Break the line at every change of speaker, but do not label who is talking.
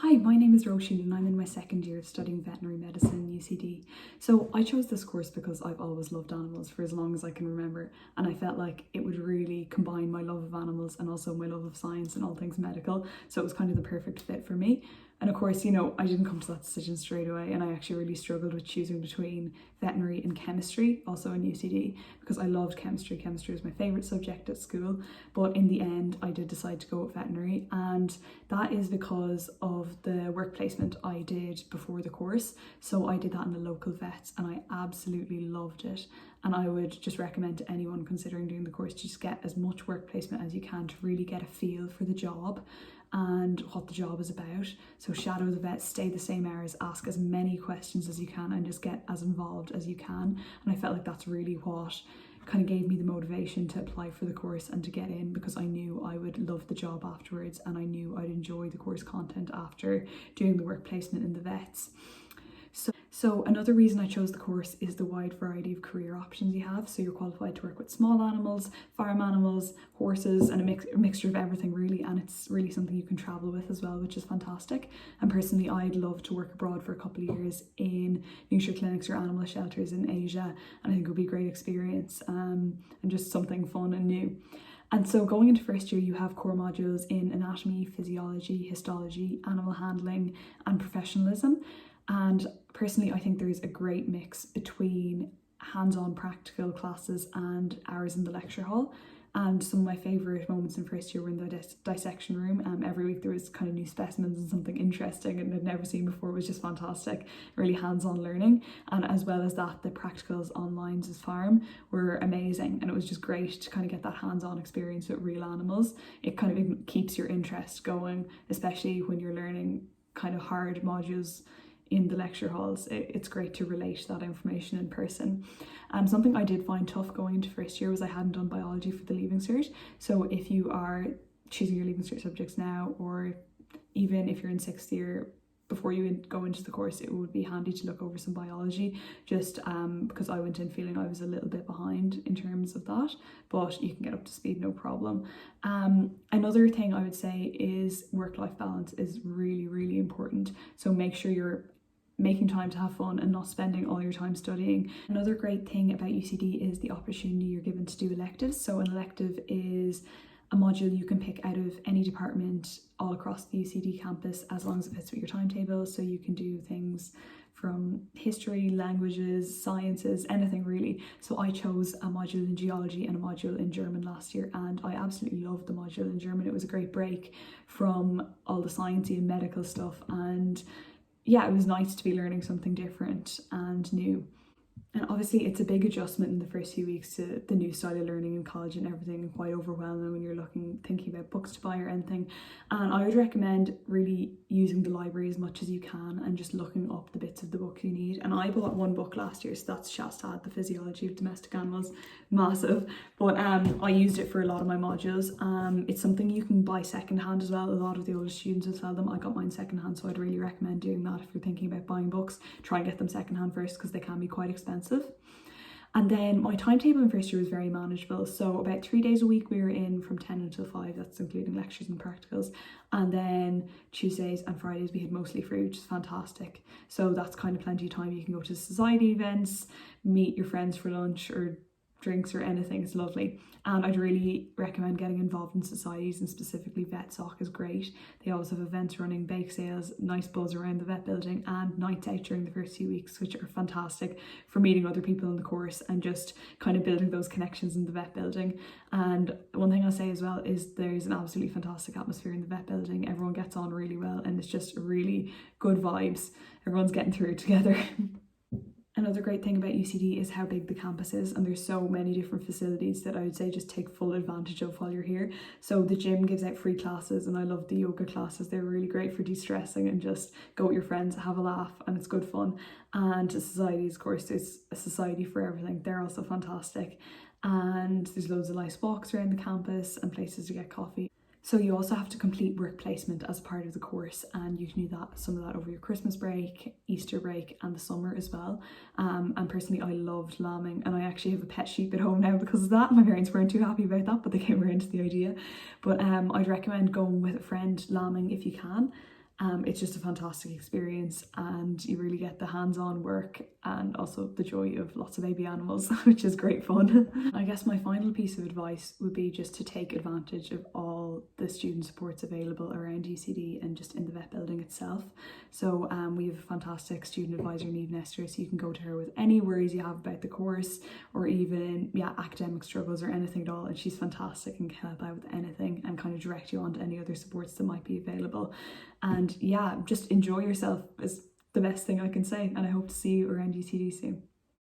Hi, my name is Roisin and I'm in my second year of studying veterinary medicine, UCD. So I chose this course because I've always loved animals for as long as I can remember, and I felt like it would really combine my love of animals and also my love of science and all things medical, so it was kind of the perfect fit for me. And of course, I didn't come to that decision straight away, and I actually really struggled with choosing between veterinary and chemistry, also in UCD, because I loved chemistry. Chemistry was my favourite subject at school, but in the end I did decide to go with veterinary, and that is because of the work placement I did before the course. So I did that in the local vets and I absolutely loved it. And I would just recommend to anyone considering doing the course to just get as much work placement as you can to really get a feel for the job and what the job is about. So shadow the vet, stay the same hours, ask as many questions as you can and just get as involved as you can. And I felt like that's really what kind of gave me the motivation to apply for the course and to get in, because I knew I would love the job afterwards and I knew I'd enjoy the course content after doing the work placement in the vets. So another reason I chose the course is the wide variety of career options you have. So you're qualified to work with small animals, farm animals, horses, and a mixture of everything really, and it's really something you can travel with as well, which is fantastic. And personally, I'd love to work abroad for a couple of years in nursery clinics or animal shelters in Asia, and I think it would be a great experience and just something fun and new. And so going into first year, you have core modules in anatomy, physiology, histology, animal handling, and professionalism. And personally, I think there's a great mix between hands-on practical classes and hours in the lecture hall. And some of my favourite moments in first year were in the dissection room. Every week there was kind of new specimens and something interesting and I'd never seen before. It was just fantastic, really hands-on learning. And as well as that, the practicals on Lyons' farm were amazing, and it was just great to kind of get that hands-on experience with real animals. It kind of keeps your interest going, especially when you're learning kind of hard modules in the lecture halls. It's great to relate that information in person. Something I did find tough going into first year was I hadn't done biology for the Leaving Cert. So if you are choosing your Leaving Cert subjects now, or even if you're in sixth year, before you go into the course, it would be handy to look over some biology, just because I went in feeling I was a little bit behind in terms of that, but you can get up to speed no problem. Another thing I would say is work-life balance is really, really important. So make sure you're making time to have fun and not spending all your time studying. Another great thing about UCD is the opportunity you're given to do electives. So an elective is a module you can pick out of any department all across the UCD campus as long as it fits with your timetable. So you can do things from history, languages, sciences, anything really. So I chose a module in geology and a module in German last year, and I absolutely loved the module in German. It was a great break from all the sciencey and medical stuff, and yeah, it was nice to be learning something different and new. And obviously it's a big adjustment in the first few weeks to the new style of learning in college and everything, and quite overwhelming when you're thinking about books to buy or anything. And I would recommend really using the library as much as you can and just looking up the bits of the book you need. And I bought one book last year, so that's Shastad, The Physiology of Domestic Animals, massive. But I used it for a lot of my modules. It's something you can buy secondhand as well. A lot of the older students will sell them. I got mine secondhand, so I'd really recommend doing that if you're thinking about buying books. Try and get them secondhand first, because they can be quite expensive. And then my timetable in first year was very manageable. So about 3 days a week we were in from 10 until 5, that's including lectures and practicals. And then Tuesdays and Fridays we had mostly free, which is fantastic. So that's kind of plenty of time. You can go to society events, meet your friends for lunch or drinks or anything. It's lovely. And I'd really recommend getting involved in societies, and specifically VetSoc is great. They always have events running, bake sales, nice buzz around the vet building, and nights out during the first few weeks, which are fantastic for meeting other people in the course and just kind of building those connections in the vet building. And one thing I'll say as well is there's an absolutely fantastic atmosphere in the vet building. Everyone gets on really well and it's just really good vibes. Everyone's getting through it together. Another great thing about UCD is how big the campus is, and there's so many different facilities that I would say just take full advantage of while you're here. So the gym gives out free classes, and I love the yoga classes. They're really great for de-stressing and just go with your friends, have a laugh, and it's good fun. And societies, of course, there's a society for everything. They're also fantastic. And there's loads of nice walks around the campus and places to get coffee. So you also have to complete work placement as part of the course, and you can do some of that over your Christmas break, Easter break, and the summer as well. And personally, I loved lambing, and I actually have a pet sheep at home now because of that. My parents weren't too happy about that, but they came around to the idea. But I'd recommend going with a friend lambing if you can. It's just a fantastic experience, and you really get the hands-on work and also the joy of lots of baby animals, which is great fun. I guess my final piece of advice would be just to take advantage of all the student supports available around UCD and just in the vet building itself. So we have a fantastic student advisor, Niamh Nestor, so you can go to her with any worries you have about the course, or even academic struggles or anything at all, and she's fantastic and can help out with anything and kind of direct you on to any other supports that might be available. And yeah, just enjoy yourself is the best thing I can say, and I hope to see you around UCD soon.